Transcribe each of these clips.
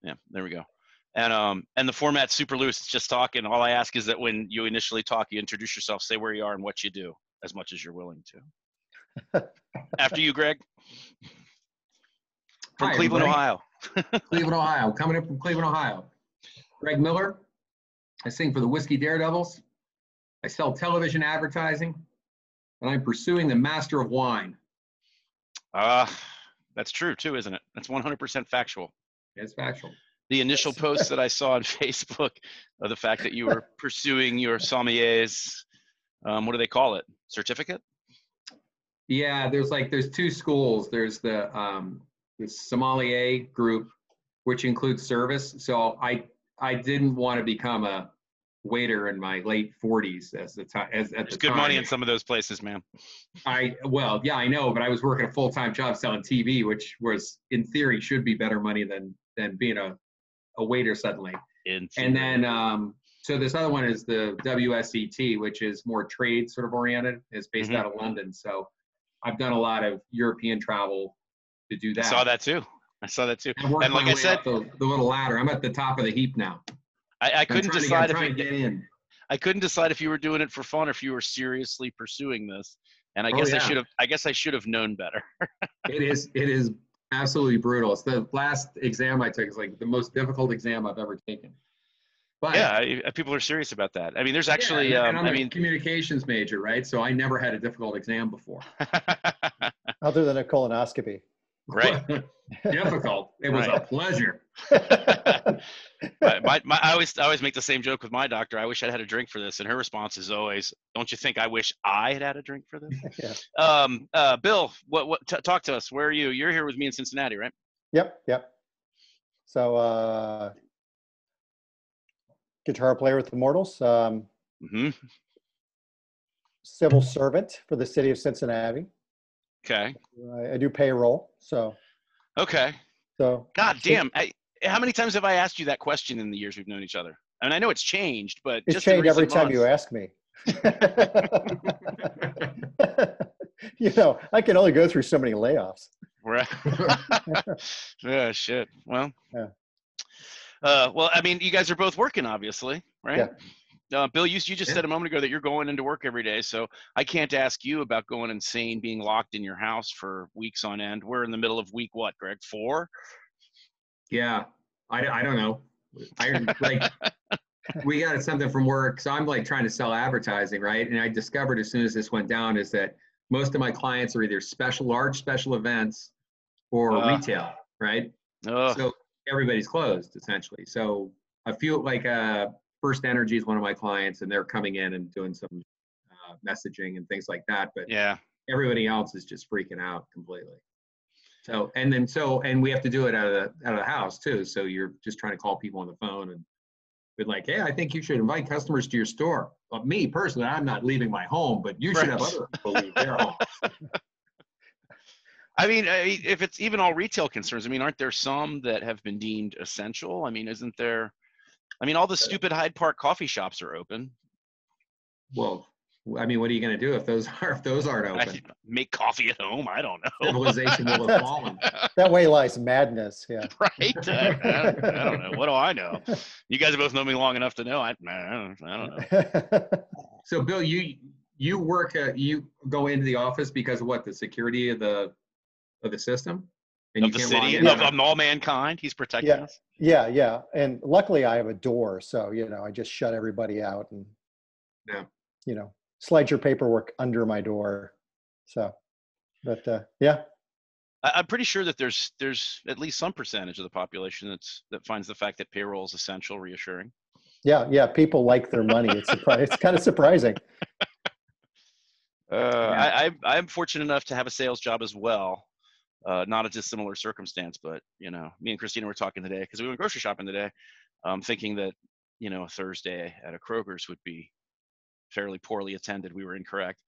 Yeah, there we go. And the format's super loose. It's just talking. All I ask is that when you initially talk, you introduce yourself, say where you are and what you do, as much as you're willing to. After you, Greg. From Hi, Cleveland, everybody. Ohio. Cleveland, Ohio. Coming in from Cleveland, Ohio. Greg Miller. I sing for the Whiskey Daredevils. I sell television advertising, and I'm pursuing the Master of Wine. That's true too, isn't it? That's 100% factual. It's factual. The initial posts that I saw on Facebook of the fact that you were pursuing your sommelier's, what do they call it? Certificate? Yeah, there's two schools. There's the sommelier group, which includes service. So I didn't want to become a waiter in my late 40s as at There's the time. good money in some of those places, man. Well, yeah, I know, but I was working a full-time job selling TV, which was in theory should be better money than being a waiter suddenly. And then so this other one is the WSET, which is more trade sort of oriented. It's based out of London. So I've done a lot of European travel to do that. I saw that too. And like I said, the little ladder. I'm at the top of the heap now. I couldn't decide I couldn't decide if you were doing it for fun or if you were seriously pursuing this. And I guess I should have known better. It is absolutely brutal. It's the last exam I took. It's like the most difficult exam I've ever taken. But yeah, people are serious about that. I mean, there's actually, and I'm a communications major, right? So I never had a difficult exam before. Other than a colonoscopy. Right. Difficult. It was a pleasure. I always make the same joke with my doctor. I wish I'd had a drink for this, and her response is always, "Don't you think I wish I had a drink for this?" Yeah. Bill, talk to us. Where are you? You're here with me in Cincinnati, right? Yep. So, guitar player with the Immortals. Civil servant for the city of Cincinnati. Okay. I do payroll. So. Okay. So. God damn. How many times have I asked you that question in the years we've known each other? I mean, I know it's changed, but it's just changed every time you ask me. I can only go through so many layoffs. Right. Yeah, shit. Well. Yeah. Well, I mean, you guys are both working, obviously, right? Yeah. Bill, you just said a moment ago that you're going into work every day, so I can't ask you about going insane, being locked in your house for weeks on end. We're in the middle of week what, Greg? 4? Yeah, I don't know. We got something from work, so I'm like trying to sell advertising, right? And I discovered as soon as this went down is that most of my clients are either large special events or retail, right? So everybody's closed essentially. So I feel like First Energy is one of my clients, and they're coming in and doing some messaging and things like that. But yeah, everybody else is just freaking out completely. So and we have to do it out of the house too. So you're just trying to call people on the phone and be like, hey, I think you should invite customers to your store. Well, me personally, I'm not leaving my home, but you should have other people leave their homes. I mean, if it's even all retail concerns, I mean, aren't there some that have been deemed essential? I mean, isn't there? I mean, all the stupid Hyde Park coffee shops are open. Well, I mean, what are you going to do if those aren't open? Make coffee at home. I don't know. Civilization will have fallen. That way lies madness. Yeah. Right. I don't know. What do I know? You guys both know me long enough to know. I don't know. So, Bill, you work. You go into the office because of what? The security of the system. And of the city, of all mankind, he's protecting us. Yeah. And luckily I have a door, so, I just shut everybody out and, slide your paperwork under my door. So, but yeah. I'm pretty sure that there's at least some percentage of the population that finds the fact that payroll is essential reassuring. Yeah. People like their money. It's kind of surprising. I'm fortunate enough to have a sales job as well. Not a dissimilar circumstance, but me and Christina were talking today because we went grocery shopping today, thinking that a Thursday at a Kroger's would be fairly poorly attended. We were incorrect.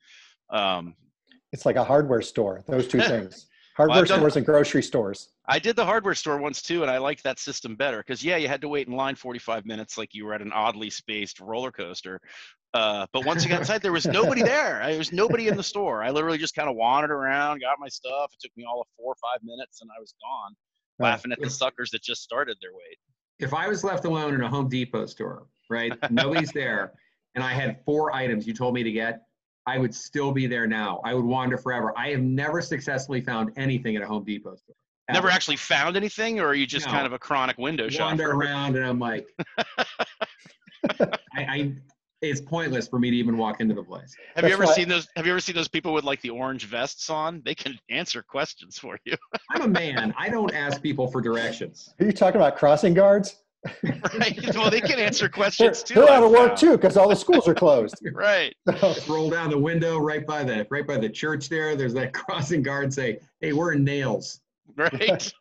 It's like a hardware store. Those two things: hardware stores and grocery stores. I did the hardware store once too, and I liked that system better because you had to wait in line 45 minutes like you were at an oddly spaced roller coaster. But once you got inside, there was nobody there. There was nobody in the store. I literally just kind of wandered around, got my stuff. It took me all of 4 or 5 minutes, and I was gone. laughing at the suckers that just started their wait. If I was left alone in a Home Depot store, right, nobody's there, and I had 4 items you told me to get, I would still be there now. I would wander forever. I have never successily found anything at a Home Depot store. Ever. Never actually found anything, or are you just kind of a chronic window shopper? Wander around, and I'm like, it's pointless for me to even walk into the place. Have you ever seen those people with like the orange vests on? They can answer questions for you. I'm a man. I don't ask people for directions. Are you talking about crossing guards? Right. Well, they can answer questions too. They're out of work too because all the schools are closed. Right. Just roll down the window right by the church there. There's that crossing guard say, "Hey, we're in nails." Right.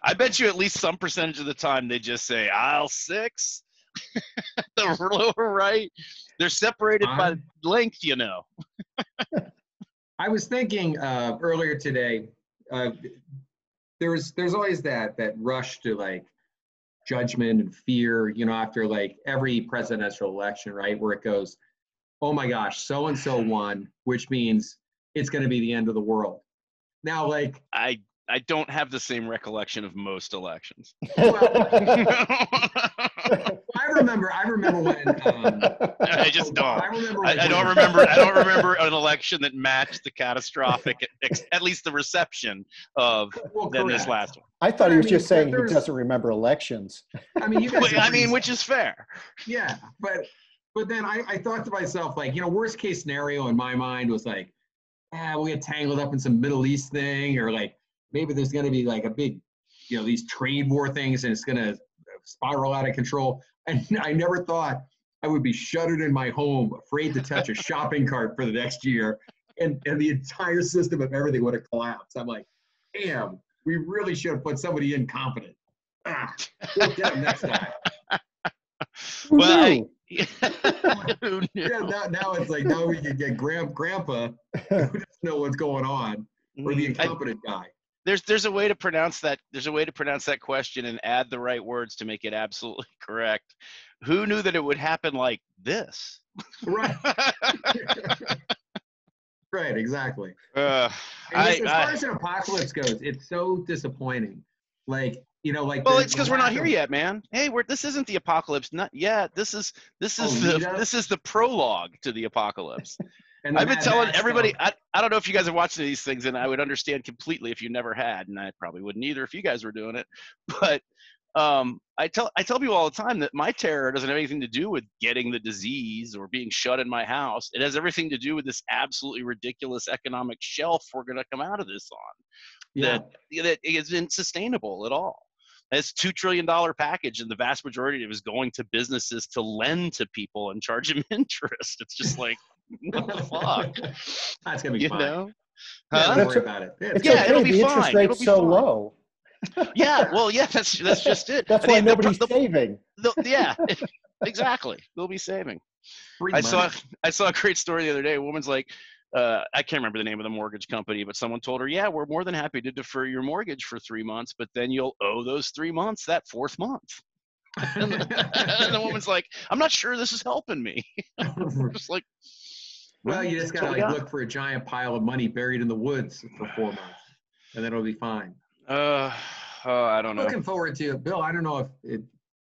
I bet you at least some percentage of the time they just say aisle 6, the lower right. They're separated by length, you know. I was thinking earlier today. There's always that rush to like judgment and fear, you know, after like every presidential election, right? Where it goes, oh my gosh, so-and-so won, which means it's going to be the end of the world. Now, like, I don't have the same recollection of most elections. Well, I remember when I just don't. I don't remember an election that matched the catastrophic, at least the reception of this last one. I thought he was just saying he doesn't remember elections. I mean, you guys which is fair. Yeah, but then I thought to myself, like, you know, worst case scenario in my mind was like, we'll get tangled up in some Middle East thing, or like maybe there's going to be like a big, you know, these trade war things, and it's going to spiral out of control. And I never thought I would be shuttered in my home, afraid to touch a shopping cart for the next year, and the entire system of everything would have collapsed. I'm like, damn, we really should have put somebody in competent. We'll get them next time. Well, yeah, now it's like, now we can get grandpa who doesn't know what's going on, or the incompetent guy. There's a way to pronounce that. There's a way to pronounce that question and add the right words to make it absolutely correct. Who knew that it would happen like this? Right. Right. Exactly. As far as an apocalypse goes, it's so disappointing. Like, you know, like. Well, it's because we're not here yet, man. Hey, this isn't the apocalypse. Not yet. This is the prologue to the apocalypse. And I've been telling everybody, I don't know if you guys are watching these things, and I would understand completely if you never had, and I probably wouldn't either if you guys were doing it. But I tell people all the time that my terror doesn't have anything to do with getting the disease or being shut in my house. It has everything to do with this absolutely ridiculous economic shelf we're going to come out of this on. That isn't sustainable at all. It's $2 trillion package, and the vast majority of it is going to businesses to lend to people and charge them interest. It's just like, what the fuck? That's gonna be fine. Know? Huh? Don't worry about it. It'll be the fine. Interest rate's so low. Yeah, well, yeah, that's just it. That's why nobody's saving. Yeah, exactly. They'll be saving. I saw a great story the other day. A woman's like, I can't remember the name of the mortgage company, but someone told her, yeah, we're more than happy to defer your mortgage for 3 months, but then you'll owe those 3 months that 4th month. And the woman's like, I'm not sure this is helping me. Just like, well, you just gotta look for a giant pile of money buried in the woods for 4 months, and then it'll be fine. I don't know. Looking forward to it, Bill. I don't know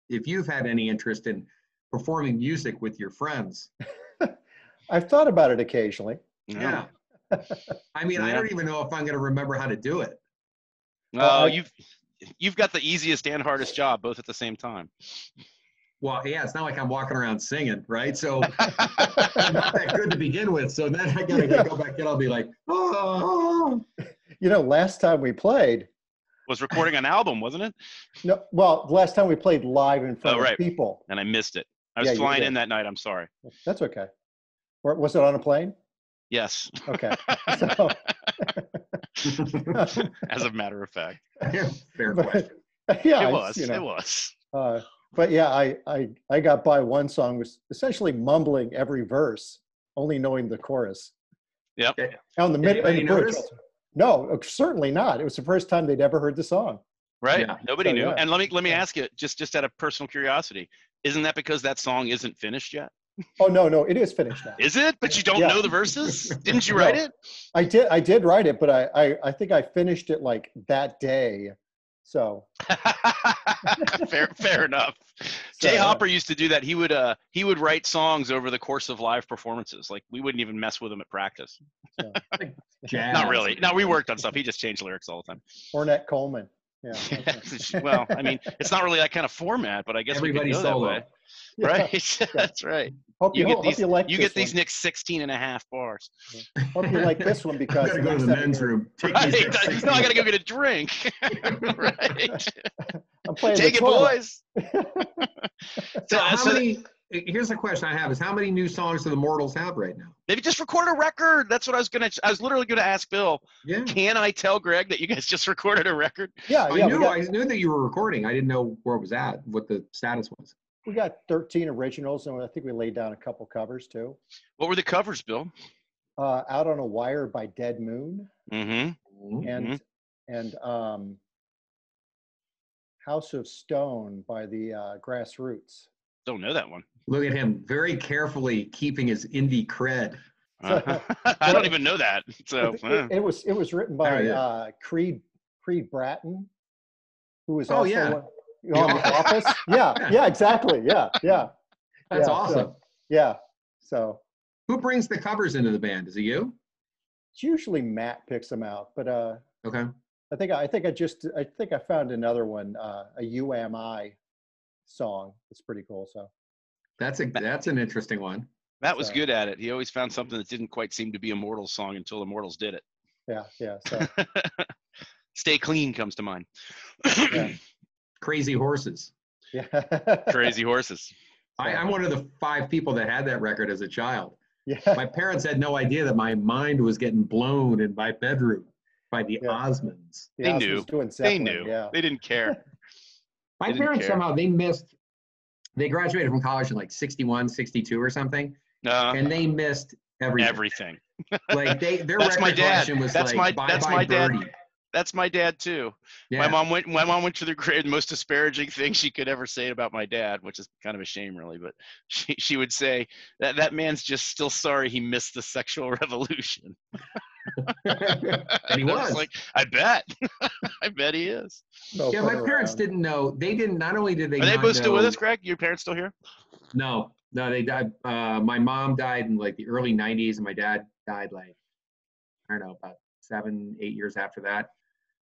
if you've had any interest in performing music with your friends. I've thought about it occasionally. Yeah. I mean, I don't even know if I'm going to remember how to do it. You've got the easiest and hardest job both at the same time. Well, yeah, it's not like I'm walking around singing, right? So I'm not that good to begin with. So then I got to go back in. I'll be like, oh. You know, last time we played was recording an album, wasn't it? No, well, last time we played live in front of people. And I missed it. I was flying in that night. I'm sorry. That's okay. Or was it on a plane? Yes. Okay. So. As a matter of fact. Fair question. Yeah, it was. It was. But yeah, I got by one song, was essentially mumbling every verse, only knowing the chorus. Yep. On the mid. No, certainly not. It was the first time they'd ever heard the song. Right. Yeah. Nobody knew. Yeah. And let me ask you, just out of personal curiosity, isn't that because that song isn't finished yet? Oh no, it is finished now. Is it? But you don't know the verses? Didn't you write it? I did write it, but I think I finished it like that day. So fair enough. So, Jay Hopper used to do that. He would write songs over the course of live performances. Like we wouldn't even mess with him at practice. so. Like jazz. Not really. No, we worked on stuff. He just changed lyrics all the time. Ornette Coleman. Yeah. Well, I mean, it's not really that kind of format, but I guess Everybody we could go solo. that way. Yeah. Right. That's right. Hope you like you this get these one. next 16 and a half bars. Hope you like this one because I gotta go to the men's room. Take Right. these next 16. No, I got to go get a drink. Right. I'm playing Take the it, toilet. boys. So how many? Here's the question I have: is how many new songs do the Mortals have right now? Maybe just record a record. That's what I was literally gonna ask Bill. Yeah. Can I tell Greg that you guys just recorded a record? Yeah, I knew that you were recording. I didn't know where it was at, what the status was. we got 13 originals, and I think we laid down a couple covers too. What were the covers, Bill? Out on a Wire by Dead Moon, Mm-hmm. and House of Stone by the Grassroots. Don't know that one. Look at him, very carefully keeping his indie cred. I don't even know that. So It was written by Creed Bratton, who was also The Office. Yeah, exactly. Yeah. That's awesome. So who brings the covers into the band? Is it you? it's usually Matt picks them out, but Okay. I think I found another one, a You Am I song. It's pretty cool. So That's an interesting one. Matt was good at it. He always found something that didn't quite seem to be a Mortals song until the Mortals did it. yeah. So Stay Clean comes to mind. yeah. Crazy Horses. Yeah. Crazy Horses. I'm one of the 5 people that had that record as a child. Yeah. My parents had no idea that my mind was getting blown in my bedroom by the Osmonds. They knew. They knew. Yeah. They didn't care. My parents somehow, they graduated from college in like 61, 62 or something. And they missed everything. Like their That's record my dad. collection was That's like my dad. Birdie. That's my dad too. Yeah. My mom went to the most disparaging thing she could ever say about my dad, which is kind of a shame really, but she would say that man's just still sorry he missed the sexual revolution. And he was. Like, I bet. I bet he is. No, Yeah, my parents didn't know. They didn't. Not only did they. Are they not both still know, with us, Greg? Your parents still here? No, they died. My mom died in like the early '90s, and my dad died like I don't know, about 7, 8 years after that.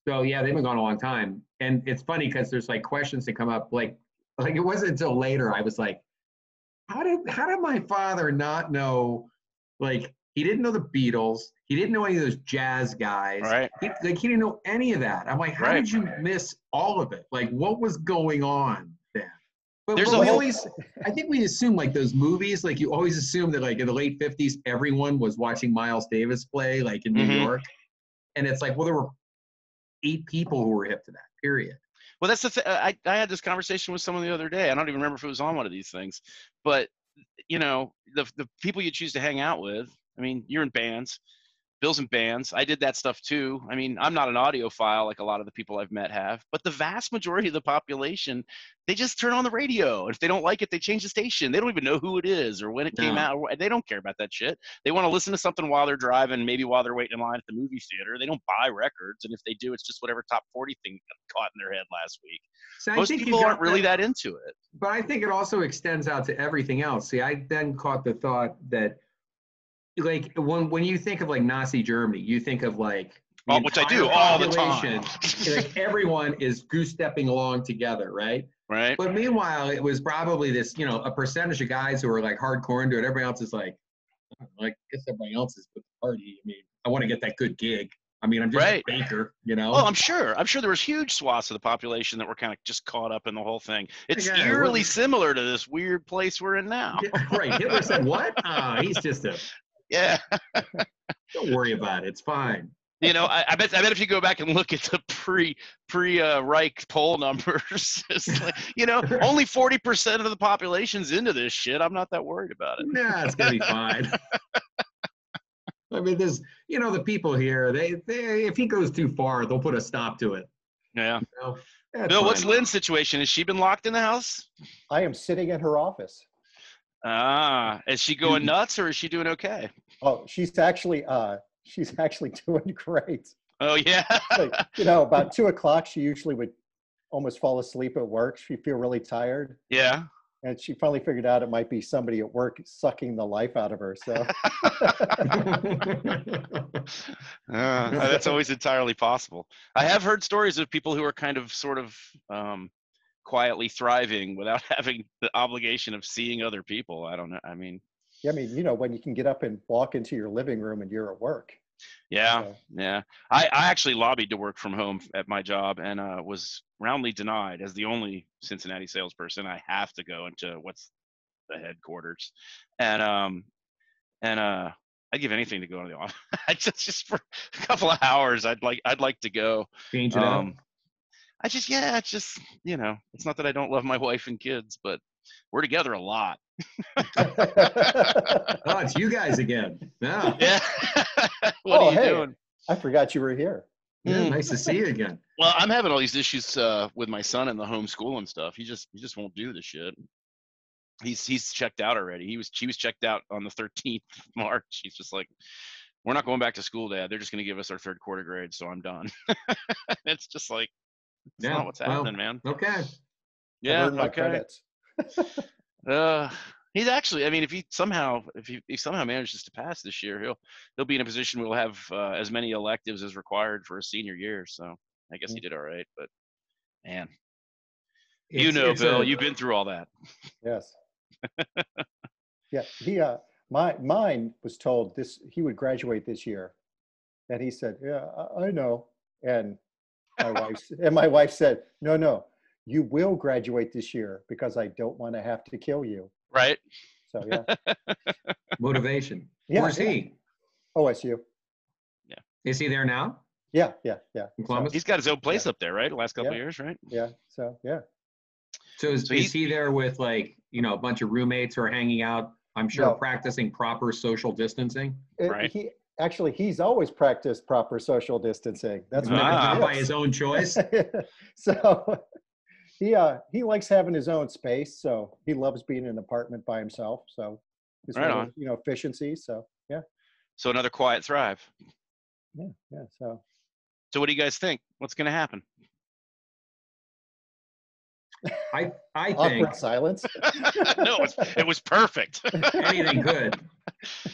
So yeah, they've been gone a long time. And it's funny because there's like questions that come up. Like it wasn't until later I was like, how did my father not know? Like he didn't know the Beatles. He didn't know any of those jazz guys. Right. He didn't know any of that. I'm like, how did you miss all of it? Like, what was going on then? But I think we assume like those movies, like you always assume that like in the late 50s, everyone was watching Miles Davis play like in New York. And it's like, well, there were 8 people who were hip to that, period. Well, that's the thing. I had this conversation with someone the other day. I don't even remember if it was on one of these things. But, you know, the people you choose to hang out with, I mean, you're in bands. Bill's in bands. I did that stuff too. I mean, I'm not an audiophile like a lot of the people I've met have, but the vast majority of the population, they just turn on the radio. If they don't like it, they change the station. They don't even know who it is or when it came out. They don't care about that shit. They want to listen to something while they're driving, maybe while they're waiting in line at the movie theater. They don't buy records. And if they do, it's just whatever top 40 thing got caught in their head last week. So most people aren't really that into it. But I think it also extends out to everything else. See, I then caught the thought that like when you think of like Nazi Germany, you think of like which I do all the time. Like everyone is goose-stepping along together, right? Right. But meanwhile, it was probably this, a percentage of guys who are like hardcore into it. Everybody else is like I guess everybody else is with the party. I mean, I want to get that good gig. I mean, I'm just a baker, Well, I'm sure there was huge swaths of the population that were kind of just caught up in the whole thing. It's eerily similar to this weird place we're in now. Right. Hitler said, what? He's just a... Yeah. Don't worry about it. It's fine. I bet if you go back and look at the pre-Reich poll numbers, it's like, only 40% of the population's into this shit. I'm not that worried about it. Nah, it's gonna be fine. I mean, there's, the people here. They if he goes too far, they'll put a stop to it. Yeah. Bill, what's Lynn's situation? Has she been locked in the house? I am sitting in her office. Is she going nuts or is she doing okay? Oh, she's actually doing great. Oh yeah. Like, about 2:00, she usually would almost fall asleep at work. She'd feel really tired. Yeah. And she finally figured out it might be somebody at work sucking the life out of her. So that's always entirely possible. I have heard stories of people who are kind of sort of quietly thriving without having the obligation of seeing other people. I don't know. I mean, yeah, I mean, you know, when you can get up and walk into your living room and you're at work. Yeah, So. yeah. I actually lobbied to work from home at my job and was roundly denied. As the only Cincinnati salesperson, I have to go into what's the headquarters, and I'd give anything to go to the office. just for a couple of hours. I'd like to go. Change it up. It's just, you know, it's not that I don't love my wife and kids, but we're together a lot. Oh, it's you guys again. Yeah. Yeah. What are you doing? I forgot you were here. Yeah, nice to see you again. Well, I'm having all these issues with my son and the homeschool and stuff. He just won't do the shit. He's checked out already. He was checked out on the 13th of March. He's just like, we're not going back to school, Dad. They're just going to give us our third quarter grade, so I'm done. It's just like, it's not what's happening, man. Okay. Yeah. Okay. He's actually, I mean, if he somehow manages to pass this year, he'll be in a position where he'll have as many electives as required for a senior year. So I guess he did all right. But man, Bill, you've been through all that. Yes. Yeah. Mine was told he would graduate this year, and he said, "Yeah, I know." And my wife said, "No, you will graduate this year because I don't want to have to kill you." Right. So yeah. Motivation. Yeah, Where's he? OSU. Yeah. Is he there now? Yeah. In Columbus? He's got his own place up there, right? The last couple of years, right? Yeah. So yeah. So is he there with, like, you know, a bunch of roommates who are hanging out? I'm sure practicing proper social distancing. Right. He's always practiced proper social distancing. That's not by his own choice. So he likes having his own space. So he loves being in an apartment by himself. So it's on. You know, efficiency. So yeah. So another quiet thrive. Yeah. So what do you guys think? What's going to happen? I think awkward silence. No, it was perfect. Anything good.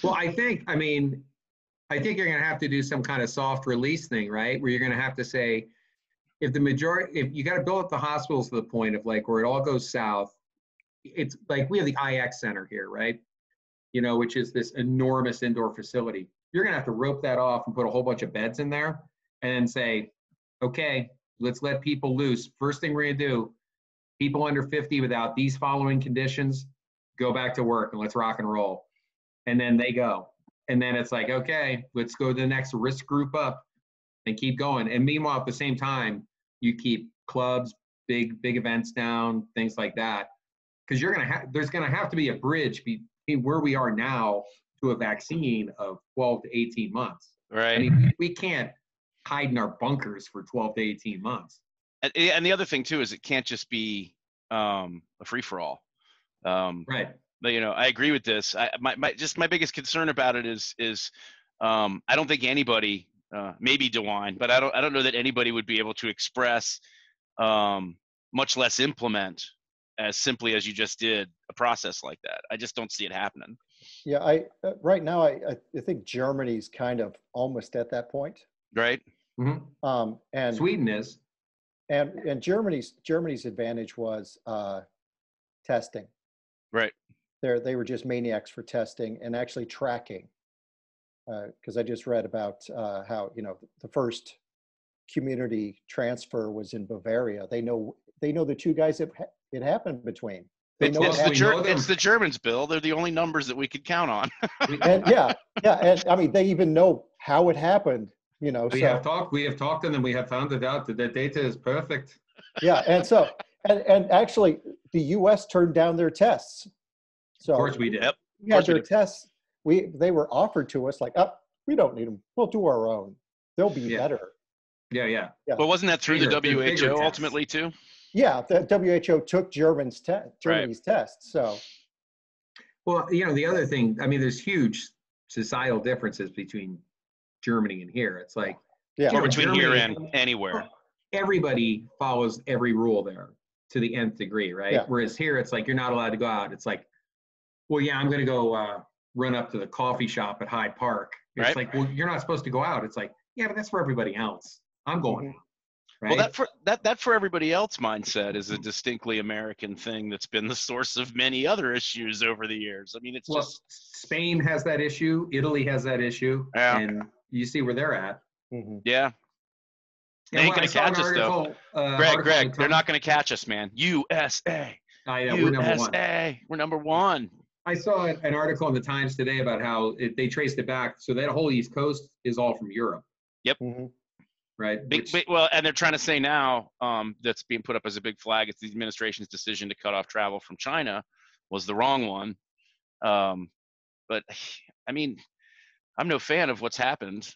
Well, I think you're going to have to do some kind of soft release thing, right? Where you're going to have to say, if you got to build up the hospitals to the point of, like, where it all goes south, it's like we have the IX Center here, right? You know, which is this enormous indoor facility. You're going to have to rope that off and put a whole bunch of beds in there and say, okay, let's let people loose. First thing we're going to do, people under 50 without these following conditions, go back to work and let's rock and roll. And then they go. And then it's like, okay, let's go to the next risk group up and keep going. And meanwhile, at the same time, you keep clubs, big events down, things like that. Because there's going to have to be a bridge between where we are now to a vaccine of 12 to 18 months. Right. I mean, we can't hide in our bunkers for 12 to 18 months. And the other thing too is it can't just be a free for all. Right. But, you know, I agree with this. My biggest concern about it is I don't think anybody, maybe DeWine, but I don't know that anybody would be able to express, much less implement as simply as you just did a process like that. I just don't see it happening. Yeah, right now I think Germany's kind of almost at that point. Right. Mm-hmm. And Sweden is. And Germany's advantage was testing. Right. They were just maniacs for testing and actually tracking. Because I just read about how, you know, the first community transfer was in Bavaria. They know the two guys that it happened between. It's the Germans, Bill. They're the only numbers that we could count on. And and I mean, they even know how it happened. You know, we have talked to them. We have found it out that their data is perfect. Yeah, and so and actually, the U.S. turned down their tests. So of course we did. We had their tests. They were offered to us like, we don't need them. We'll do our own. They'll be better. Yeah. But wasn't that through the WHO ultimately too? Yeah, the WHO took Germany's tests. So, well, you know, the other thing, I mean, there's huge societal differences between Germany and here. It's like, or between Germany, here and anywhere. everybody follows every rule there to the nth degree, right? Yeah. Whereas here, it's like, you're not allowed to go out. It's like, well, yeah, I'm going to go run up to the coffee shop at Hyde Park. It's Right. like, well, you're not supposed to go out. It's like, yeah, but that's for everybody else. I'm going out. Right? Well, that for everybody else mindset is a distinctly American thing that's been the source of many other issues over the years. I mean, it's just Spain has that issue, Italy has that issue, and you see where they're at. Yeah. They ain't gonna catch us though. Greg, they're not gonna catch us, man. USA. I know, USA. We're number one. I saw an article in the Times today about how they traced it back. So that whole East Coast is all from Europe. Yep. Right. Well, and they're trying to say now that's being put up as a big flag. It's the administration's decision to cut off travel from China was the wrong one. But I mean, I'm no fan of what's happened.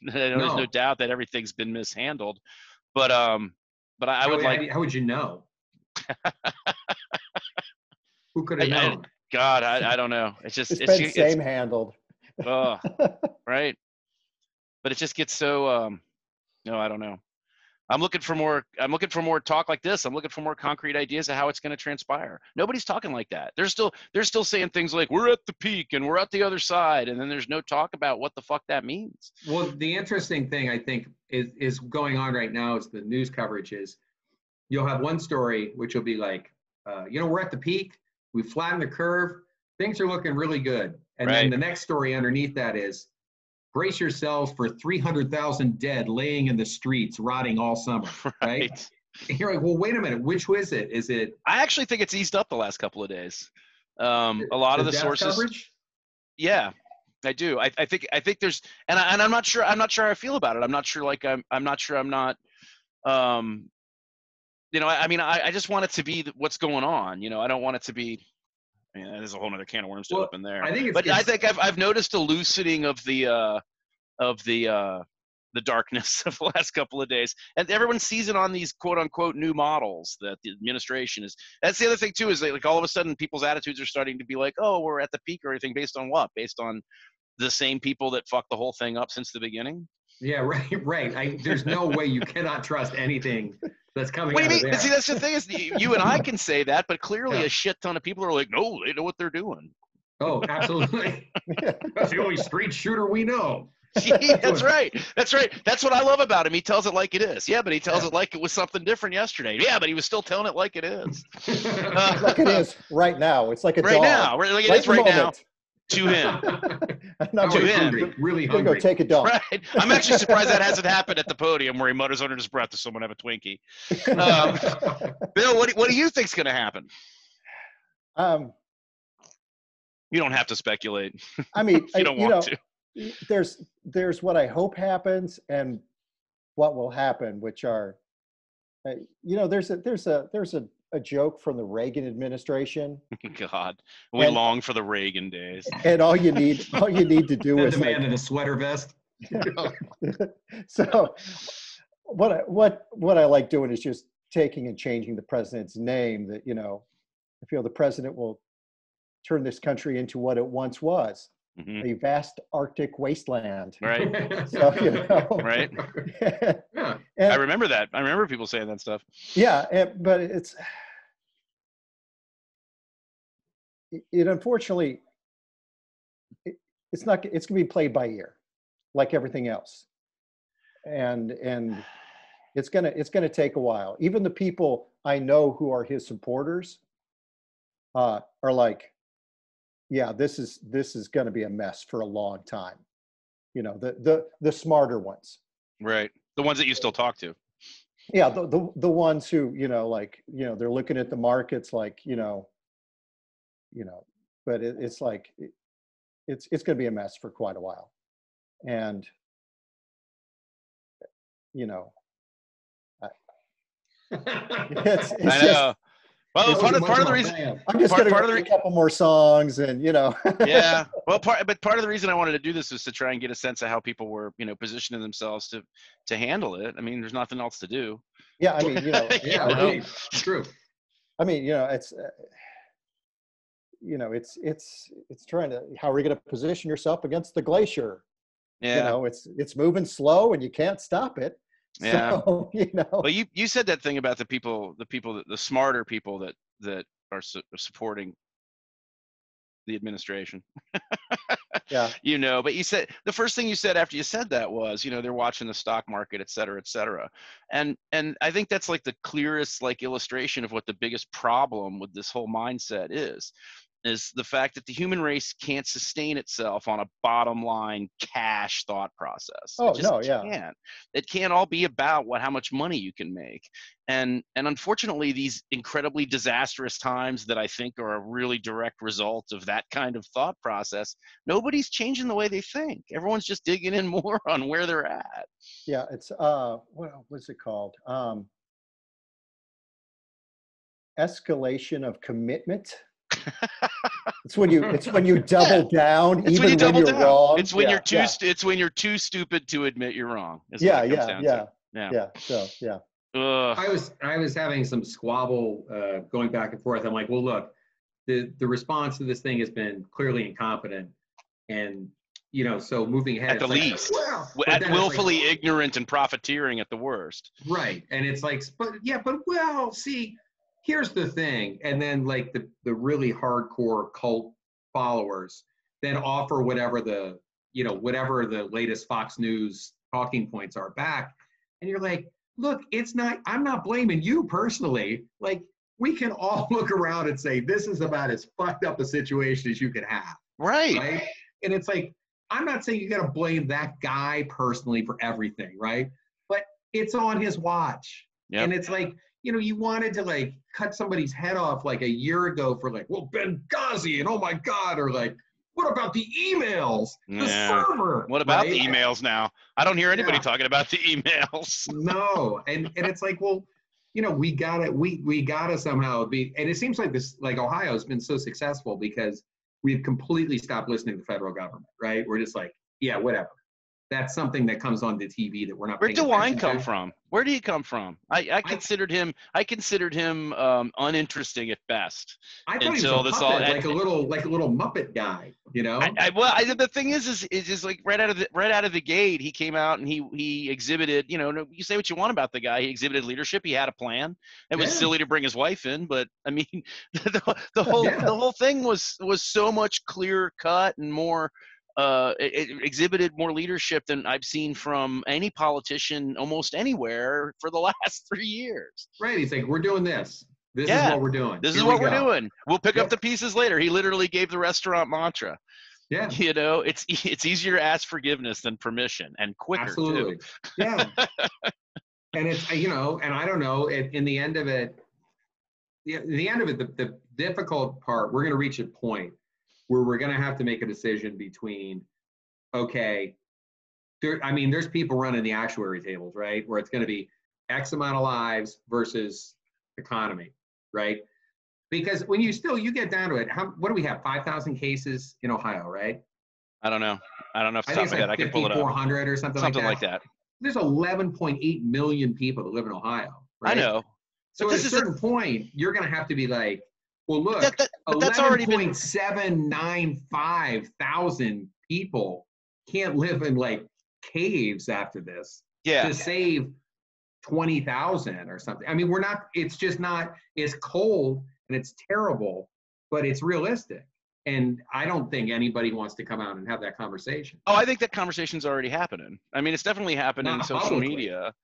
There's no doubt that everything's been mishandled. But I would like. How would you know? Who could have known? God, I don't know. It's been same handled. Right. But it just gets so. No, I don't know. I'm looking for more talk like this. I'm looking for more concrete ideas of how it's going to transpire. Nobody's talking like that. They're still saying things like we're at the peak and we're at the other side, and then there's no talk about what the fuck that means. Well, the interesting thing I think is going on right now is the news coverage is you'll have one story which will be like, we're at the peak, we flattened the curve, things are looking really good, and then the next story underneath that is, brace yourselves for 300,000 dead laying in the streets, rotting all summer, right? And you're like, well, wait a minute, which was it? Is it? I actually think it's eased up the last couple of days. A lot of the sources. Coverage? Yeah, I do. I think there's, and I'm not sure how I feel about it. I'm not sure. Like I'm not sure. I'm not. I mean, I just want it to be what's going on. I don't want it to be. I mean, there's a whole other can of worms to open there. I think I've noticed a loosening of the darkness of the last couple of days, and everyone sees it on these quote unquote new models that the administration is. That's the other thing too, is like all of a sudden people's attitudes are starting to be like, oh, we're at the peak or anything. Based on what? Based on the same people that fucked the whole thing up since the beginning. Yeah, right. There's no way you cannot trust anything that's coming. What do you mean? There. See, that's the thing is, you and I can say that, but clearly a shit ton of people are like, no, they know what they're doing. Oh, absolutely. That's the only street shooter we know. That's right. That's what I love about him. He tells it like it is. Yeah, but he tells it like it was something different yesterday. Yeah, but he was still telling it like it is. Like it is right now. It's like a right dog. Now. Like it is right now. To him. To him. Really hungry. Go take a dump. Right. I'm actually surprised that hasn't happened at the podium where he mutters under his breath, does someone have a Twinkie? Bill, what do you think's going to happen? You don't have to speculate. I mean, you don't want to. There's what I hope happens and what will happen, which are, there's a joke from the Reagan administration. God, we long for the Reagan days. And all you need to do is the man in a sweater vest. So, what I like doing is just taking and changing the president's name. That I feel the president will turn this country into what it once was. Mm-hmm. A vast Arctic wasteland. Right. So, right. Yeah. I remember that. I remember people saying that stuff. Yeah, but it unfortunately, it's going to be played by ear, like everything else, and it's going to take a while. Even the people I know who are his supporters are like, yeah, this is going to be a mess for a long time. The smarter ones. Right. The ones that you still talk to. Yeah, the ones who, they're looking at the markets like, but it's like it's going to be a mess for quite a while. And it's I know. Well, part of the reason I'm just going to read a couple more songs, and Yeah. Well, part of the reason I wanted to do this was to try and get a sense of how people were, positioning themselves to handle it. I mean, there's nothing else to do. Yeah, I mean, yeah, right. It's true. I mean, it's it's trying to, how are you going to position yourself against the glacier? Yeah. It's moving slow and you can't stop it. Yeah. So, Well, you said that thing about the smarter people that are supporting the administration. yeah. But you said the first thing you said after you said that was, they're watching the stock market, et cetera, et cetera. And I think that's like the clearest like illustration of what the biggest problem with this whole mindset is the fact that the human race can't sustain itself on a bottom line cash thought process. It Oh, just no, yeah. can't. It can't all be about how much money you can make. And unfortunately, these incredibly disastrous times that I think are a really direct result of that kind of thought process, nobody's changing the way they think. Everyone's just digging in more on where they're at. Yeah, it's what's it called? Escalation of commitment. It's when you double down, it's even when you're down. wrong. It's when it's when you're too stupid to admit you're wrong. Yeah. So yeah. I was having some squabble going back and forth. I'm like, well, look, the response to this thing has been clearly incompetent, and so moving ahead at the least, willfully ignorant and profiteering at the worst. Right, and it's like, but see, here's the thing, and then like the really hardcore cult followers then offer whatever the latest Fox News talking points are back, and you're like, look, I'm not blaming you personally. Like, we can all look around and say this is about as fucked up a situation as you could have. Right. And it's like, I'm not saying you got to blame that guy personally for everything, right? But it's on his watch. Yep. And it's like, you wanted to like cut somebody's head off like a year ago for like, well, Benghazi and oh my God, or like, what about the emails? The server. What about the emails now? I don't hear anybody talking about the emails. No. And it's like, well, we gotta somehow be, and it seems like this, like Ohio has been so successful because we've completely stopped listening to the federal government, right? We're just like, yeah, whatever. That's something that comes on the TV that we're not. Where'd DeWine come from? Where did he come from? I considered him uninteresting at best. I thought he was a puppet, like a little Muppet guy, the thing is just like right out of the gate, he came out and he exhibited. You say what you want about the guy, he exhibited leadership. He had a plan. It was silly to bring his wife in, but I mean, the whole thing was so much clearer cut and more. It exhibited more leadership than I've seen from any politician almost anywhere for the last 3 years. Right. He's like, we're doing this. This is what we're doing. This is what we're doing. We'll pick up the pieces later. He literally gave the restaurant mantra. Yeah. It's easier to ask forgiveness than permission, and quicker. Absolutely. Too. Yeah. And it's, and I don't know, in the end of it, the difficult part, we're going to reach a point where we're going to have to make a decision between, okay, there's people running the actuary tables, right? Where it's going to be X amount of lives versus economy, right? Because when you get down to it, what do we have? 5,000 cases in Ohio, right? I don't know. I don't know if it's top of my head. I can pull it up. 400 or something like that. There's 11.8 million people that live in Ohio, right? I know. So at a certain point, you're going to have to be like, well, look, 11.795 thousand people can't live in like caves after this to save 20,000 or something. I mean, it's just not, it's cold and it's terrible, but it's realistic. And I don't think anybody wants to come out and have that conversation. Oh, I think that conversation's already happening. I mean, it's definitely happening in social media.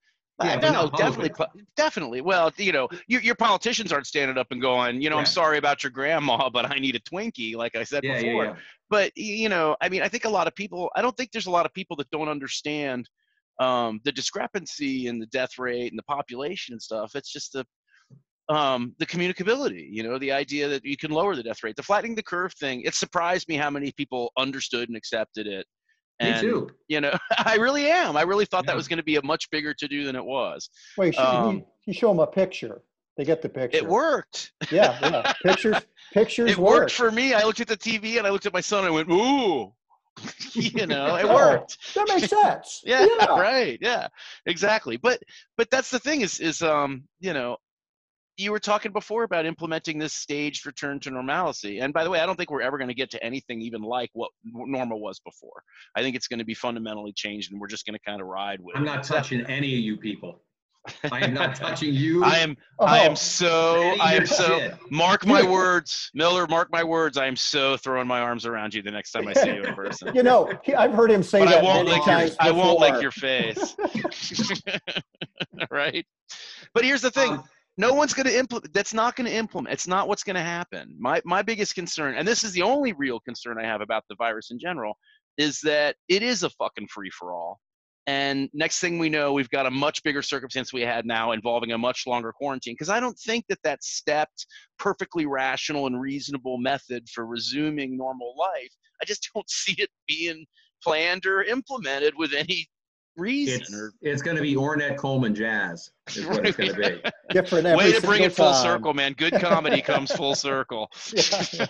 Yeah, no, definitely. Well, your politicians aren't standing up and going, I'm sorry about your grandma, but I need a Twinkie, like I said before. Yeah. But, I mean, I think I don't think there's a lot of people that don't understand the discrepancy in the death rate and the population and stuff. It's just the communicability, the idea that you can lower the death rate. The flattening the curve thing, it surprised me how many people understood and accepted it. And, me too. I really am. I really thought that was going to be a much bigger to-do than it was. Well, you show them a picture. They get the picture. It worked. Yeah. Pictures It worked for me. I looked at the TV and I looked at my son and I went, ooh. It worked. That makes sense. Yeah, right. Yeah, exactly. But that's the thing is you were talking before about implementing this staged return to normalcy. And by the way, I don't think we're ever going to get to anything even like what normal was before. I think it's going to be fundamentally changed, and we're just going to kind of ride with it. I'm not touching any of you people. I am not touching you. I am so mark my words, Miller, mark my words. I am so throwing my arms around you the next time I see you in person. You know, I've heard him say that many times before. I won't lick your face. Right? But here's the thing. No one's going to implement. That's not going to implement. It's not what's going to happen. My biggest concern, and this is the only real concern I have about the virus in general, is that it is a fucking free-for-all. And next thing we know, we've got a much bigger circumstance we had now involving a much longer quarantine. Because I don't think that stepped, perfectly rational and reasonable method for resuming normal life, I just don't see it being planned or implemented with any reason. It's going to be Ornette Coleman jazz is what it's going to be. Different every Way to bring it full time. circle, man. Good comedy comes full circle. Yeah.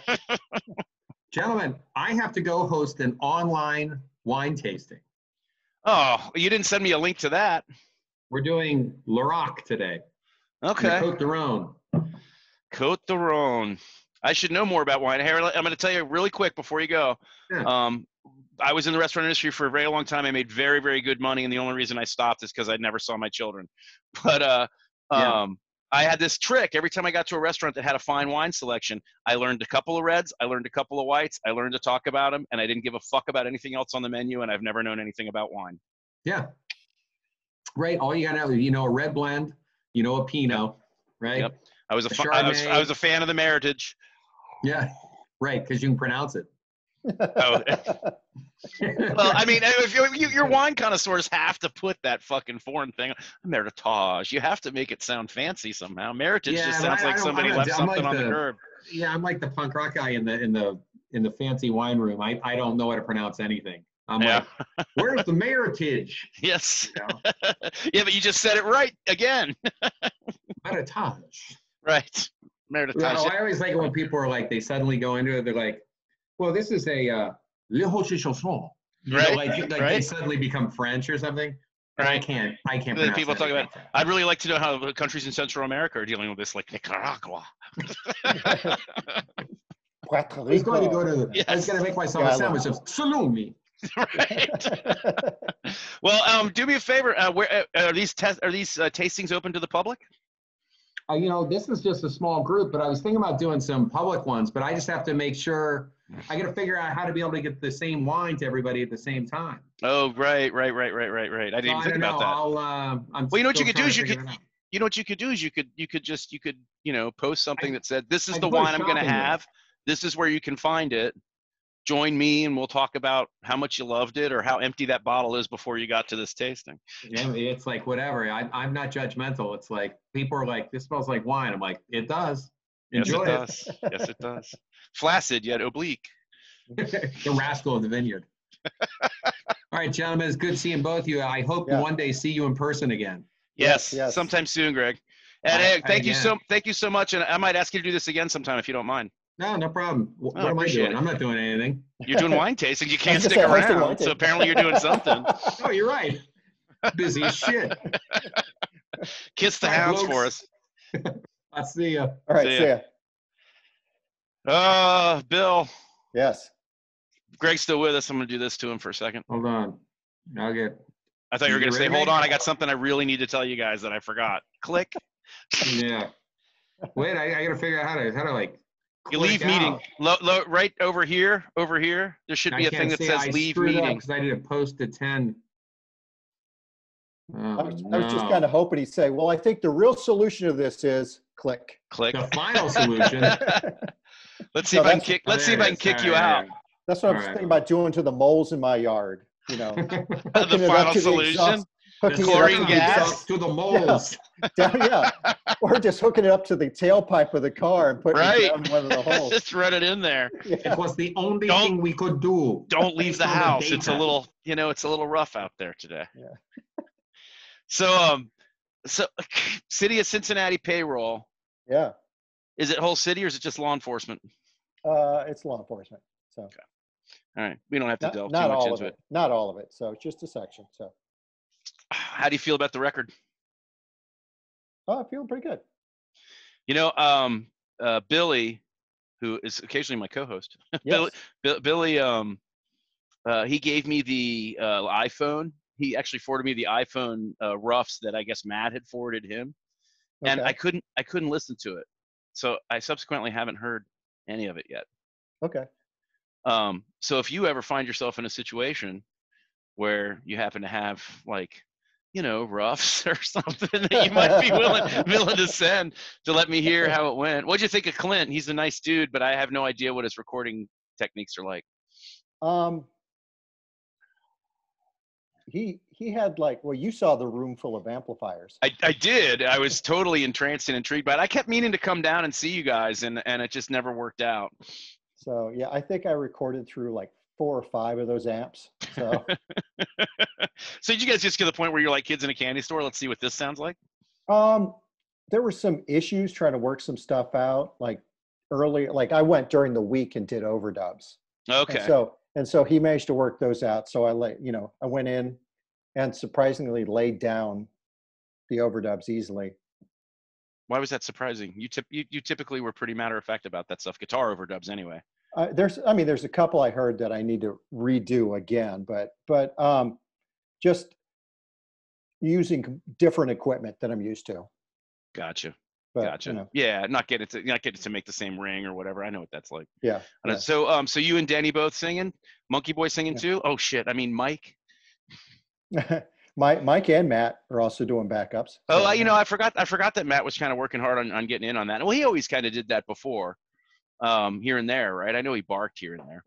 Gentlemen, I have to go host an online wine tasting. Oh, you didn't send me a link to that. We're doing L'Orac today. Okay. Côte d'Aron. Côte d'Aron. I should know more about wine. Harold, I'm going to tell you really quick before you go. Yeah. I was in the restaurant industry for a very long time. I made very, very good money, and the only reason I stopped is because I never saw my children. But I had this trick. Every time I got to a restaurant that had a fine wine selection, I learned a couple of reds, I learned a couple of whites, I learned to talk about them, and I didn't give a fuck about anything else on the menu, and I've never known anything about wine. Yeah. Right. All you got to know, a red blend, a Pinot, right? Yep. I was a fan of the Meritage. Yeah. Right. Because you can pronounce it. Oh. Well, I mean, if your wine connoisseurs have to put that fucking foreign thing, Meritage. You have to make it sound fancy somehow. Meritage just sounds like somebody left something on the curb. Yeah, I'm like the punk rock guy in the fancy wine room. I don't know how to pronounce anything. I'm like, where's the Meritage? Yes. Yeah, but you just said it right again. Meritage. Right. Meritage. I always like it when people are like, they suddenly go into it. They're like, well, this is a Le Rocher Chanson. Right. Like they suddenly become French or something. Right. I can't pronounce people talk about. That. I'd really like to know how the countries in Central America are dealing with this, like Nicaragua. He's going to go to. Yes. I was going to make myself a sandwich of salumi. Right. Well, do me a favor. Where are these tastings open to the public? This is just a small group, but I was thinking about doing some public ones. But I just have to make sure. I got to figure out how to be able to get the same wine to everybody at the same time. Oh, right. I didn't even think about that. Well, you know what you could do is you could post something that said, this is the wine I'm going to have. This is where you can find it. Join me and we'll talk about how much you loved it or how empty that bottle is before you got to this tasting. Yeah, it's like whatever. I'm not judgmental. It's like people are like, this smells like wine. I'm like, it does. Enjoy it. Does. Yes, it does. Flaccid yet oblique. The rascal of the vineyard. All right, gentlemen, it's good seeing both of you. I hope to one day see you in person again. Yes. Sometime soon, Greg. And hey, thank you so much. And I might ask you to do this again sometime if you don't mind. No problem. What am I doing? I'm not doing anything. You're doing wine tasting. You can't stick around. So apparently you're doing something. Oh, you're right. Busy as shit. Kiss the hounds for us. I'll see you. All right, see ya. Bill. Yes. Greg's still with us. I'm going to do this to him for a second. Hold on. I thought you were going to say, hold on. I got something I really need to tell you guys that I forgot. Click. Yeah. Wait, I got to figure out how to like. You leave meeting. Right over here. There should be a thing that says leave meeting. Because I did a post to 10. I was just kind of hoping he'd say, well, I think the real solution to this is click. The final solution. Let's see if I can kick you out. That's what I was thinking about doing to the moles in my yard. The final solution. Chlorine gas to the moles. Yeah. Or just hooking it up to the tailpipe of the car and putting it down one of the holes. Just run it in there. Yeah. It was the only thing we could do. Don't leave the house. It's a little rough out there today. Yeah. So City of Cincinnati payroll. Yeah. Is it whole city or is it just law enforcement? It's law enforcement. So. Okay. All right. We don't have to delve too much into it. Not all of it. So it's just a section. So. How do you feel about the record? Oh, I'm feeling pretty good. You know, Billy, who is occasionally my co-host, Yes. Billy, he gave me the iPhone. He actually forwarded me the iPhone roughs that I guess Matt had forwarded him, and Okay. I couldn't listen to it, so I subsequently haven't heard any of it yet. Okay. So if you ever find yourself in a situation where you happen to have like, you know, roughs or something that you might be willing to send to let me hear how it went. What'd you think of Clint? He's a nice dude, but I have no idea what his recording techniques are like. He had like, well, you saw the room full of amplifiers. I did. I was totally entranced and intrigued by it. I kept meaning to come down and see you guys, and it just never worked out. So yeah, I think I recorded through like 4 or 5 of those amps. So so did you guys just get to the point where you're like kids in a candy store? Let's see what this sounds like. There were some issues trying to work some stuff out. Like early, like I went during the week and did overdubs. Okay. And so he managed to work those out. So I went in and surprisingly laid down the overdubs easily. Why was that surprising? You typically were pretty matter of fact about that stuff. Guitar overdubs anyway. There's a couple I heard that I need to redo again, but just using different equipment that I'm used to. Gotcha. But, gotcha. You know. Yeah, not get it to make the same ring or whatever. I know what that's like. Yeah. So so you and Danny both singing? Monkey Boy singing too? Oh shit. I mean Mike. Mike and Matt are also doing backups. Oh, so, I forgot that Matt was kind of working hard on getting in on that. Well, he always kind of did that before, here and there, right? I know he barked here and there.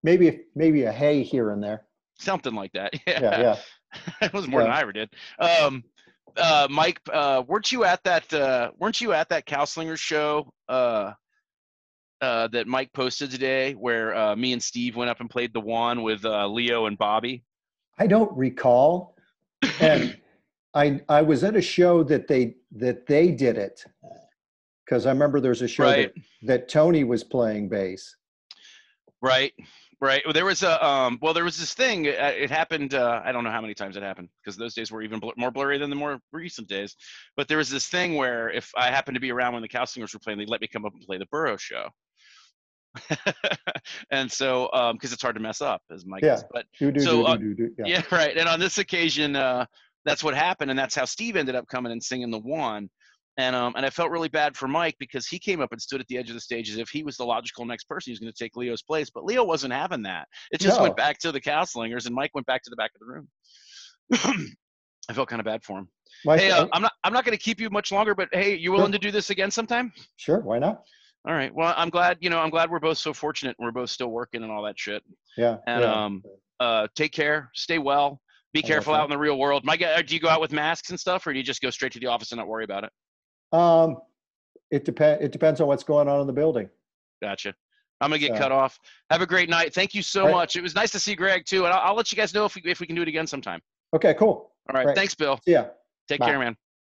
Maybe a hey here and there. Something like that. Yeah. It was more than I ever did. Mike, weren't you at that Cowslinger show that Mike posted today, where me and Steve went up and played the one with Leo and Bobby? I don't recall. And I was at a show that they did it, because I remember there's a show that Tony was playing bass. Right. Well, there was this thing. It happened. I don't know how many times it happened, because those days were even more blurry than the more recent days. But there was this thing where if I happened to be around when the Cowslingers were playing, they'd let me come up and play the Burrow show. And so, because it's hard to mess up, as Mike says. But yeah, right. And on this occasion, that's what happened, and that's how Steve ended up coming and singing the one. And I felt really bad for Mike, because he came up and stood at the edge of the stage as if he was the logical next person who's going to take Leo's place. But Leo wasn't having that. It just went back to the Cowslingers, and Mike went back to the back of the room. I felt kind of bad for him. Hey, I'm not going to keep you much longer, but hey, you willing to do this again sometime? Sure, why not? All right. Well, I'm glad we're both so fortunate. We're both still working and all that shit. Yeah. And take care. Stay well. Be careful out in the real world. Do you go out with masks and stuff, or do you just go straight to the office and not worry about it? It depends on what's going on in the building. Gotcha. I'm gonna get cut off. Have a great night. Thank you so much. It was nice to see Greg too, and I'll let you guys know if we can do it again sometime. Okay, cool. All right. Thanks, Bill. See ya. Take care, man.